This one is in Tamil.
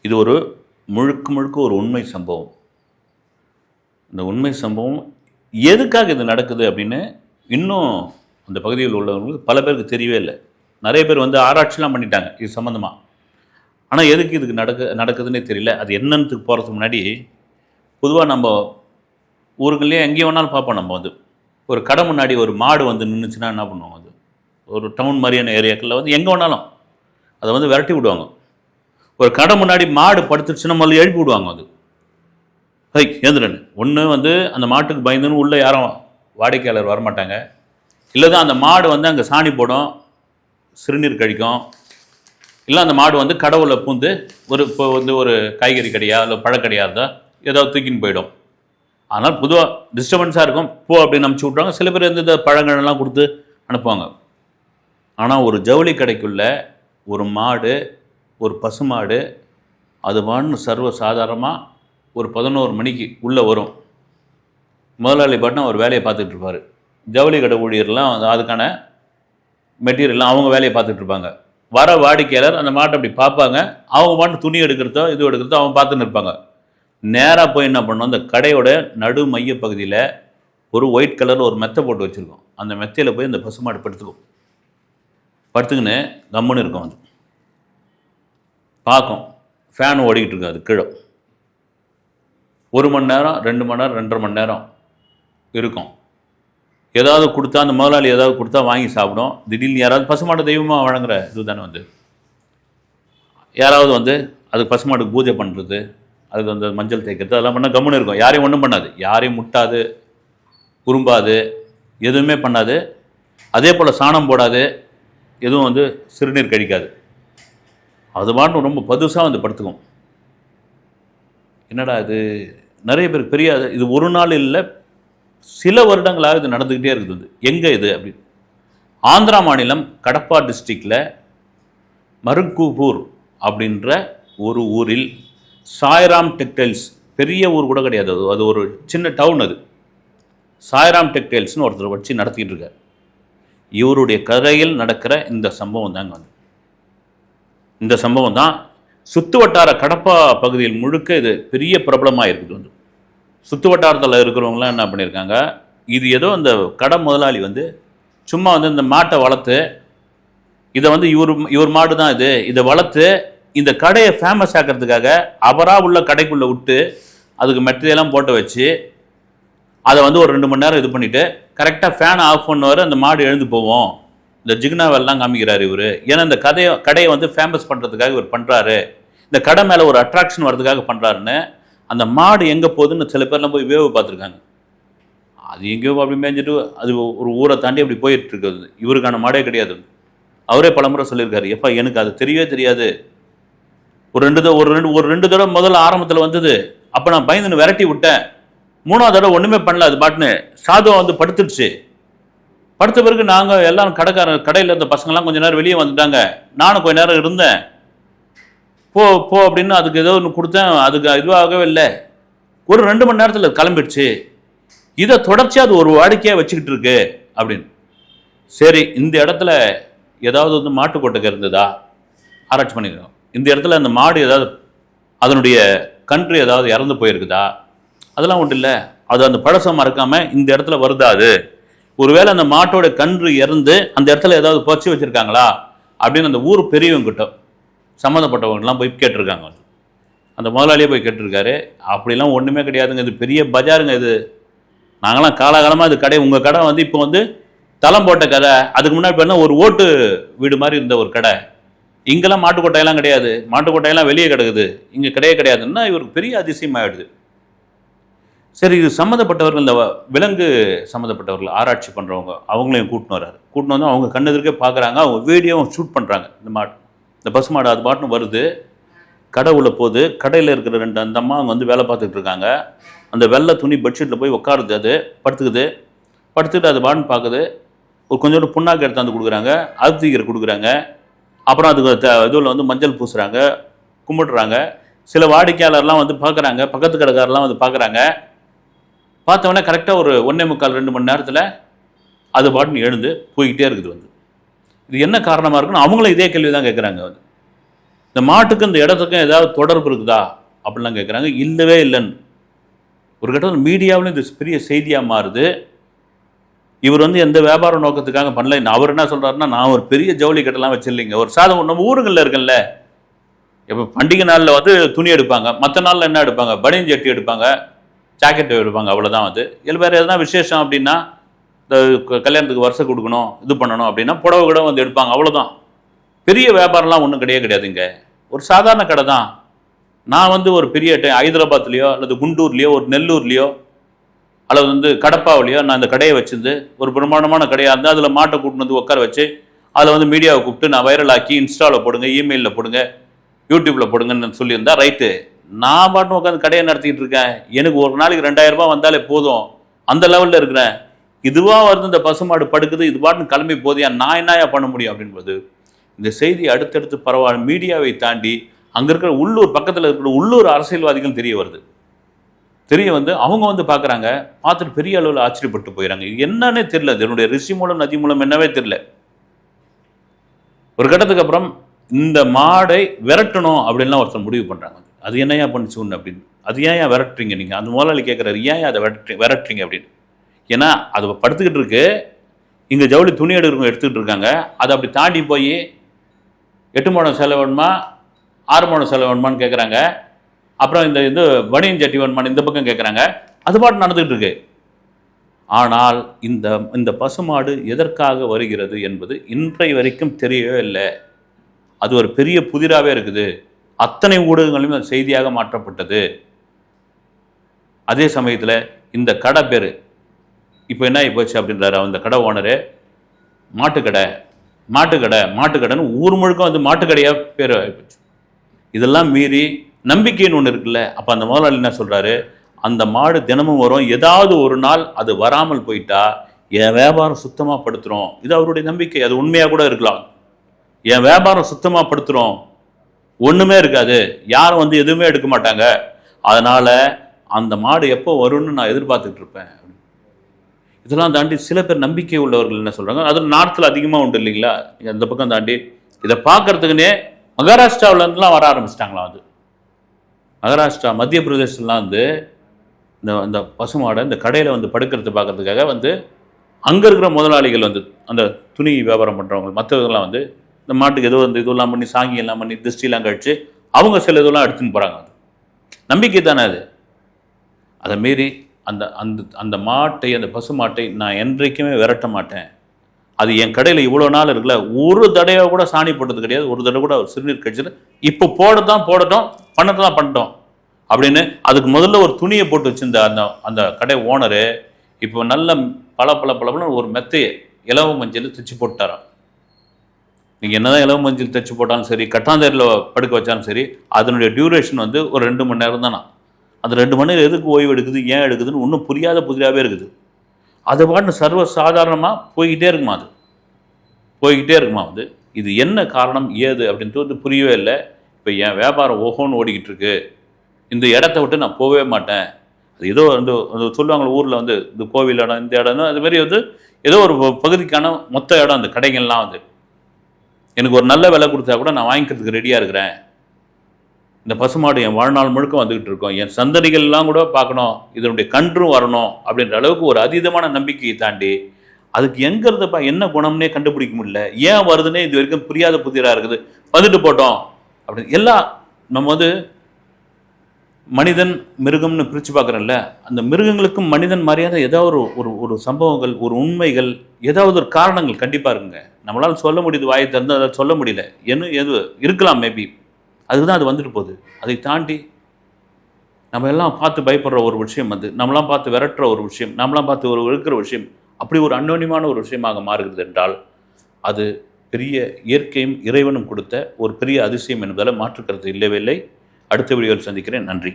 இது ஒரு முழுக்க முழுக்க ஒரு உண்மை சம்பவம். இந்த உண்மை சம்பவம் எதுக்காக இது நடக்குது அப்படின்னு இன்னும் அந்த பகுதியில் உள்ளவங்களுக்கு பல பேருக்கு தெரியவே இல்லை. நிறைய பேர் வந்து ஆராய்ச்சிலாம் பண்ணிட்டாங்க இது சம்மந்தமாக. ஆனால் எதுக்கு இதுக்கு நடக்குதுன்னே தெரியல. அது என்னன்னுக்கு போகிறதுக்கு முன்னாடி பொதுவாக நம்ம ஊருக்குள்ளேயே எங்கேயும் வேணாலும் பார்ப்போம். நம்ம வந்து ஒரு கடை முன்னாடி ஒரு மாடு வந்து நின்றுச்சுன்னா என்ன பண்ணுவோம், அது ஒரு டவுன் மாதிரியான ஏரியாக்களில் வந்து எங்கே வேணாலும் அதை வந்து விரட்டி விடுவாங்க. ஒரு கடை முன்னாடி மாடு படுத்துருச்சுன்னா முதல்ல எழுப்பி விடுவாங்க. அது ஏந்திரன்னு ஒன்று வந்து அந்த மாட்டுக்கு பயந்துன்னு உள்ளே யாரும் வாடிக்கையாளர் வரமாட்டாங்க. இல்லை தான் அந்த மாடு வந்து அங்கே சாணி போடும், சிறுநீர் கழிக்கும். இல்லை அந்த மாடு வந்து கடவுளை பூந்து இப்போ வந்து ஒரு காய்கறி கடையா இல்லை பழக்கடையாக இருந்தால் ஏதாவது தூக்கின்னு போயிடும். அதனால் பொதுவாக டிஸ்டர்பன்ஸாக இருக்கும். போ அப்படின்னு அனுப்பிச்சி விட்றாங்க. சில பேர் வந்து இந்த பழங்கள்லாம் கொடுத்து அனுப்புவாங்க. ஆனால் ஒரு ஜவுளி கடைக்குள்ள ஒரு மாடு, ஒரு பசுமாடு அது வான்னு சர்வ சாதாரணமாக ஒரு 11 மணிக்கு உள்ளே வரும். முதலாளி பாட்டுனா அவர் வேலையை பார்த்துட்டு இருப்பார். ஜவுளி கடை ஊழியர்லாம் அதுக்கான மெட்டீரியல்லாம் அவங்க வேலையை பார்த்துட்டு இருப்பாங்க. வர வாடிக்கையாளர் அந்த மாட்டை அப்படி பார்ப்பாங்க. அவங்க பாட்டு துணி எடுக்கிறதோ இது எடுக்கிறதோ அவங்க பார்த்துன்னு இருப்பாங்க. நேராக போய் என்ன பண்ணோம், அந்த கடையோட நடு மைய பகுதியில் ஒரு ஒயிட் கலரில் ஒரு மெத்தை போட்டு வச்சுருக்கோம். அந்த மெத்தையில் போய் அந்த பசுமாடு படுத்துக்கின்னு கம்முன்னு இருக்கும். அது பார்க்கும். ஃபேன் ஓடிக்கிட்டு இருக்கும். அது கீழே 1 மணி நேரம் 2 மணி நேரம் 2.5 மணி நேரம் இருக்கும். ஏதாவது கொடுத்தா அந்த முதலாளி ஏதாவது கொடுத்தா வாங்கி சாப்பிடும். திடீர்னு யாராவது பசுமாடு தெய்வமாக வழங்குற இது தானே வந்து யாராவது வந்து அதுக்கு பசுமாடுக்கு பூஜை பண்ணுறது, அதுக்கு வந்து மஞ்சள் தேய்க்கிறது, அதெல்லாம் பண்ணால் கம்முன்னு இருக்கும். யாரையும் ஒன்றும் பண்ணாது, யாரையும் முட்டாது, உரும்பாது, எதுவுமே பண்ணாது. அதே போல் சாணம் போடாது, எதுவும் வந்து சிறுநீர் கழிக்காது. அது பாட்டு ரொம்ப பதுசாக வந்து படுத்துக்கும். என்னடா இது நிறைய பேருக்கு தெரியாது. இது ஒரு நாள் இல்லை, சில வருடங்களாக இது நடந்துக்கிட்டே இருக்குது. எங்கே இது அப்படின்னு ஆந்திரா மாநிலம் கடப்பா டிஸ்ட்ரிக்டில் மருங்கூபூர் அப்படின்ற ஒரு ஊரில் சாய்ராம் டெக்டைல்ஸ், பெரிய ஊர் கூட கிடையாது, அது ஒரு சின்ன டவுன். அது சாய்ராம் டெக்டைல்ஸ்னு ஒருத்தர் வச்சு நடத்திக்கிட்டு இருக்கார். இவருடைய கரையில் நடக்கிற இந்த சம்பவம் தாங்க வந்து இந்த சம்பவம் தான் சுற்று வட்டார கடப்பா பகுதியில் முழுக்க இது பெரிய பிரபலமாக இருக்குது. வந்து சுற்று வட்டாரத்தில் இருக்கிறவங்களாம் என்ன பண்ணியிருக்காங்க, இது ஏதோ இந்த கடை முதலாளி வந்து சும்மா வந்து இந்த மாட்டை வளர்த்து இதை வந்து இவர் மாடு தான் இதை வளர்த்து இந்த கடையை ஃபேமஸ் ஆக்கிறதுக்காக அவராக உள்ள கடைக்குள்ளே விட்டு அதுக்கு மெட்டீரியெல்லாம் போட்டு வச்சு அதை வந்து ஒரு 2 மணி நேரம் இது பண்ணிவிட்டு கரெக்டாக ஃபேனை ஆஃப் பண்ணுவார். அந்த மாடு எழுந்து போவோம். இந்த ஜிக்னாவெல்லாம் காமிக்கிறார் இவர். ஏன்னா இந்த கடையை வந்து ஃபேமஸ் பண்ணுறதுக்காக இவர் பண்ணுறாரு, இந்த கடை மேலே ஒரு அட்ராக்ஷன் வர்றதுக்காக பண்ணுறாருன்னு. அந்த மாடு எங்கே போகுதுன்னு சில பேர்லாம் போய் வேவு பார்த்துருக்காங்க. அது எங்கேயோ அப்படி மேய்ஞ்சிட்டு அது ஒரு ஊரை தாண்டி அப்படி போயிட்டு இருக்குது. இவருக்கான மாடே கிடையாது. அவரே பலமுறை சொல்லியிருக்காரு, எப்பா எனக்கு அது தெரியவே தெரியாது. ஒரு ரெண்டு தடவை முதல்ல ஆரம்பத்தில் வந்தது, அப்போ நான் பயந்துன்னு விரட்டி விட்டேன். 3ஆவது தடவை ஒன்றுமே பண்ணல, அது பாட்டுன்னு சாதுவா வந்து படுத்துடுச்சு. படுத்த பிறகு நாங்கள் எல்லாம் கடையில் இருந்த பசங்கள்லாம் கொஞ்சம் நேரம் வெளியே வந்துட்டாங்க. நானும் கொஞ்ச நேரம் இருந்தேன். போ அப்படின்னு அதுக்கு ஏதோ ஒன்று கொடுத்தேன். அதுக்கு இதுவாகவே இல்லை. ஒரு 2 மணி நேரத்தில் கிளம்பிடுச்சு. இதை தொடர்ச்சியாக அது ஒரு வாடிக்கையாக வச்சுக்கிட்டு இருக்கு அப்படின்னு. சரி, இந்த இடத்துல ஏதாவது வந்து மாட்டு கொட்டகை இருந்ததா ஆராய்ச்சி பண்ணியிருக்கோம். இந்த இடத்துல அந்த மாடு ஏதாவது அதனுடைய கன்று ஏதாவது இறந்து போயிருக்குதா, அதெல்லாம் ஒன்றும் இல்லை. அது அந்த பழசம் மறக்காமல் இந்த இடத்துல வருதா, அது ஒருவேளை அந்த மாட்டோட கன்று இறந்து அந்த இடத்துல ஏதாவது பச்சு வச்சுருக்காங்களா அப்படின்னு அந்த ஊர் பெரியவங்கிட்ட சம்மந்தப்பட்டவங்கலாம் போய் கேட்டிருக்காங்க. அந்த முதலாளியே போய் கேட்டிருக்காரு. அப்படிலாம் ஒன்றுமே கிடையாதுங்க, இது பெரிய பஜாருங்க. இது நாங்களாம் காலகாலமாக இது கடை, உங்கள் கடை வந்து இப்போ வந்து தளம் போட்ட கடை. அதுக்கு முன்னாடி பார்த்தா ஒரு ஓட்டு வீடு மாதிரி இருந்த ஒரு கடை. இங்கெல்லாம் மாட்டுக்கொட்டையெல்லாம் கிடையாது, மாட்டுக்கொட்டையெல்லாம் வெளியே கிடக்குது, இங்கே கிடையே கிடையாதுன்னா இவருக்கு பெரிய அதிசயமாகிடுது. சரி, இது சம்மந்தப்பட்டவர்கள், இந்த விலங்கு சம்மந்தப்பட்டவர்கள் ஆராய்ச்சி பண்ணுறவங்க அவங்களையும் கூட்டின்னு வர்றாரு. கூட்டின்னு வந்து அவங்க கண்ணெதிர்க்கே பார்க்குறாங்க. அவங்க வீடியோவும் ஷூட் பண்ணுறாங்க. இந்த பசு மாடு அது பாட்டுன்னு வருது, கடை உள்ள போகுது. கடையில் இருக்கிற 2 அந்த அம்மா அவங்க வந்து வேலை பார்த்துட்டு இருக்காங்க. அந்த வெள்ளை துணி பெட்ஷீட்டில் போய் உட்காருது. அது படுத்துக்கிட்டு அது பாட்டுன்னு பார்க்குது. ஒரு கொஞ்சோண்டு புண்ணாக்கு எடுத்தாந்து கொடுக்குறாங்க, அரிசிக்கீரை கொடுக்குறாங்க. அப்புறம் அதுக்கு இதில் வந்து மஞ்சள் பூசுகிறாங்க, கும்பிடுறாங்க. சில வாடிக்கையாளர்லாம் வந்து பார்க்குறாங்க, பக்கத்து கடைக்காரெலாம் வந்து பார்க்குறாங்க. பார்த்தவொடனே கரெக்டாக ஒரு 1.25-2 மணி நேரத்தில் அது பாட்டுன்னு எழுந்து போய்கிட்டே இருக்குது. வந்து இது என்ன காரணமாக இருக்குன்னு அவங்களும் இதே கேள்வி தான் கேட்குறாங்க. வந்து இந்த மாட்டுக்கும் இந்த இடத்துக்கும் ஏதாவது தொடர்பு இருக்குதா அப்படிலாம் கேட்குறாங்க. இல்லவே இல்லைன்னு. ஒரு கட்டத்தில் மீடியாவிலும் இது பெரிய செய்தியாக மாறுது. இவர் எந்த வியாபார நோக்கத்துக்காக பண்ணல. அவர் என்ன சொல்கிறாருன்னா, நான் ஒரு பெரிய ஜவுளி கட்டெல்லாம் வச்சிடலைங்க. ஒரு சாதம் நம்ம ஊருங்களில் இருக்குல்ல, இப்போ பண்டிகை நாளில் துணி எடுப்பாங்க, மற்ற நாளில் என்ன எடுப்பாங்க, பனியன் ஜட்டி எடுப்பாங்க, ஜாக்கெட் எடுப்பாங்க, அவ்வளோதான். இல்லை வேறு எதுனா விசேஷம் அப்படின்னா, இந்த கல்யாணத்துக்கு வருஷம் கொடுக்கணும், இது பண்ணணும் அப்படின்னா புடவை கூட எடுப்பாங்க, அவ்வளோதான். பெரிய வியாபாரம்லாம் ஒன்றும் கிடையாதுங்க. ஒரு சாதாரண கடை தான். நான் ஒரு பெரிய ஹைதராபாத்லேயோ அல்லது குண்டூர்லேயோ ஒரு நெல்லூர்லேயோ அல்லது கடப்பாவிலையோ நான் இந்த கடையை வச்சிருந்து ஒரு பிரமாண்டமான கடையாக இருந்தால் அதில் மாட்டை கூட்டின்னு உட்கார வச்சு அதில் மீடியாவை கூப்பிட்டு நான் வைரல் ஆக்கி இன்ஸ்டாவில் போடுங்க, இமெயிலில் போடுங்க, யூடியூப்பில் போடுங்கன்னு சொல்லியிருந்தா ரைட்டு. நான் பாட்டு உட்காந்து கடையை நடத்திக்கிட்டு இருக்கேன். எனக்கு ஒரு நாளைக்கு 2000 ரூபாய் வந்தாலே போதும், அந்த லெவலில் இருக்கிறேன். இதுவாக இந்த பசுமாடு படுக்குது, இது பாட்டுன்னு கிளம்பி போதியா, நான் என்னையா பண்ண முடியும் அப்படின்போது இந்த செய்தி அடுத்தடுத்து பரவாயில்ல மீடியாவை தாண்டி அங்கே இருக்கிற உள்ளூர் பக்கத்தில் இருக்கிற உள்ளூர் அரசியல்வாதிகள் தெரிய வருது. அவங்க பார்க்குறாங்க, பார்த்துட்டு பெரிய அளவில் ஆச்சரியப்பட்டு போயிடறாங்க. இது என்னன்னே தெரியல, இதனுடைய ரிஷி மூலம் நதி மூலம் என்னவே தெரியல. ஒரு கட்டத்துக்கு அப்புறம் இந்த மாடை விரட்டணும் அப்படின்லாம் ஒருத்தர் முடிவு பண்ணுறாங்க. அது என்னையா பண்ணிச்சு ஒன்று அப்படின்னு. அது ஏன் விரட்டுறீங்க நீங்கள்? அந்த முதலாளி கேட்குறாரு, ஏன் அதை விரட்டுறீங்க அப்படின்னு. ஏன்னா அது படுத்துக்கிட்டு இருக்கு, இங்கே ஜவுளி துணி எடுக்கிறவங்க எடுத்துக்கிட்டு இருக்காங்க. அதை அப்படி தாண்டி போய் 8 முழம் செலவு வேணுமா 6 முழம் செலவு வேணுமான்னு கேட்குறாங்க. அப்புறம் இந்த பனியன் ஜட்டி வேணுமான்னு இந்த பக்கம் கேட்குறாங்க. அது பாட்டு நடந்துகிட்டு இருக்கு. ஆனால் இந்த பசுமாடு எதற்காக வருகிறது என்பது இன்றைய வரைக்கும் தெரியவே இல்லை. அது ஒரு பெரிய புதிராகவே இருக்குது. அத்தனை ஊடகங்களையும் அது செய்தியாக மாற்றப்பட்டது. அதே சமயத்தில் இந்த கடை பேர் இப்போ என்ன ஆகி போச்சு அப்படின்றாரு அந்த கடை ஓனரு. மாட்டுக்கடைன்னு ஊர் முழுக்க மாட்டுக்கடையாக பேர் ஆகிப்போச்சு. இதெல்லாம் மீறி நம்பிக்கைன்னு ஒன்று இருக்குல்ல. அப்போ அந்த முதலாளி என்ன சொல்கிறாரு, அந்த மாடு தினமும் வரும், ஏதாவது ஒரு நாள் அது வராமல் போயிட்டா என் வியாபாரம் சுத்தமாக படுத்துகிறோம். இது அவருடைய நம்பிக்கை. அது உண்மையாக கூட இருக்கலாம். என் வியாபாரம் சுத்தமாக படுத்துகிறோம், ஒன்றுமே இருக்காது, யாரும் எதுவுமே எடுக்க மாட்டாங்க, அதனால் அந்த மாடு எப்போ வரும்னு நான் எதிர்பார்த்துட்டு இருப்பேன். இதெல்லாம் தாண்டி சில பேர் நம்பிக்கை உள்ளவர்கள் என்ன சொல்கிறாங்க, அதில் நார்த்தில் அதிகமாக உண்டு இல்லைங்களா, அந்த பக்கம் தாண்டி இதை பார்க்கறதுக்குன்னே மகாராஷ்டிராவிலேருந்துலாம் வர ஆரம்பிச்சிட்டாங்களாம். மகாராஷ்டிரா மத்திய பிரதேசம்லாம் இந்த பசுமாடை இந்த கடையில் படுக்கிறது பார்க்கறதுக்காக அங்கே இருக்கிற முதலாளிகள் அந்த துணி வியாபாரம் பண்ணுறவங்க மற்றவங்கெல்லாம் இந்த மாட்டுக்கு ஏதோ இதெல்லாம் பண்ணி சாங்கியெல்லாம் பண்ணி திருஷ்டிலாம் கழிச்சு அவங்க சில இதெல்லாம் எடுத்துன்னு போகிறாங்க. நம்பிக்கை தானே அது. அதை மீறி அந்த அந்த அந்த மாட்டை அந்த பசு மாட்டை நான் என்றைக்குமே விரட்ட மாட்டேன். அது என் கடையில் இவ்வளோ நாள் இருக்குல்ல, ஒரு தடவை கூட சாணி போட்டது கிடையாது, ஒரு தடவை கூட சிறுநீர் கழிச்சது. இப்போ போடட்டும் பண்ணிட்டோம் அப்படின்னு அதுக்கு முதல்ல ஒரு துணியை போட்டு வச்சிருந்த அந்த கடை ஓனரு இப்போ நல்ல பல ஒரு மெத்தையை இலவ மஞ்சள் தைச்சு போட்டாராம். நீங்கள் என்னதான் இலவ மஞ்சள் தைச்சு போட்டாலும் சரி, கட்டாந்தேரில் படுக்க வச்சாலும் சரி, அதனுடைய டியூரேஷன் ஒரு 2 மணி நேரம் தானா. அந்த 2 மணி நேரம் எதுக்கு ஓய்வு எடுக்குது, ஏன் எடுக்குதுன்னு ஒன்றும் புரியாத புதிராகவே இருக்குது. அது பாட்டு சர்வ சாதாரணமாக போய்கிட்டே இருக்குமா. இது என்ன காரணம் ஏது அப்படின்ட்டு புரியவே இல்லை. இப்போ என் வியாபாரம் ஓஹோன்னு ஓடிக்கிட்டு இருக்கு, இந்த இடத்த விட்டு நான் போகவே மாட்டேன். அது ஏதோ சொல்லுவாங்க ஊரில் இந்த கோவில் இடம், இந்த இடம், அதுமாரி ஏதோ ஒரு பகுதிக்கான மொத்த இடம் அந்த கடைகள்லாம் எனக்கு ஒரு நல்ல விலை கொடுத்தா கூட நான் வாங்கிக்கிறதுக்கு ரெடியாக இருக்கிறேன். இந்த பசுமாடு என் வாழ்நாள் முழுக்க வந்துக்கிட்டு இருக்கோம், என் சந்ததிகள்லாம் கூட பார்க்கணும், இதனுடைய கன்றும் வரணும் அப்படின்ற அளவுக்கு ஒரு அதீதமான நம்பிக்கையை தாண்டி அதுக்கு எங்கே இருந்தப்பா என்ன குணம்னே கண்டுபிடிக்க முடியல, ஏன் வருதுன்னே இது வரைக்கும் புரியாத புதிராக இருக்குது. வந்துட்டு போட்டோம் அப்படின்னு எல்லாம் நம்ம மனிதன் மிருகம்னு பிரித்து பார்க்குறோம்ல, அந்த மிருகங்களுக்கும் மனிதன் மாதிரியான ஏதாவது ஒரு சம்பவங்கள், ஒரு உண்மைகள், ஏதாவது ஒரு காரணங்கள் கண்டிப்பாக இருக்குங்க. நம்மளால் சொல்ல முடியுது, வாயை திறந்து அதை சொல்ல முடியல, எது இருக்கலாம் மேபி. அதுதான் அது வந்துட்டு போகுது. அதை தாண்டி நம்ம எல்லாம் பார்த்து பயப்படுற ஒரு விஷயம், நம்மளாம் பார்த்து விரட்டுற ஒரு விஷயம், நம்மளாம் பார்த்து இருக்கிற விஷயம் அப்படி ஒரு அந்யோன்யமான ஒரு விஷயமாக மாறுகிறது என்றால் அது பெரிய இயற்கையும் இறைவனும் கொடுத்த ஒரு பெரிய அதிசயம் என்பதால் மாற்றுக்கிறது இல்லவே இல்லை. அடுத்த வீடியோவில் சந்திக்கிறேன். நன்றி.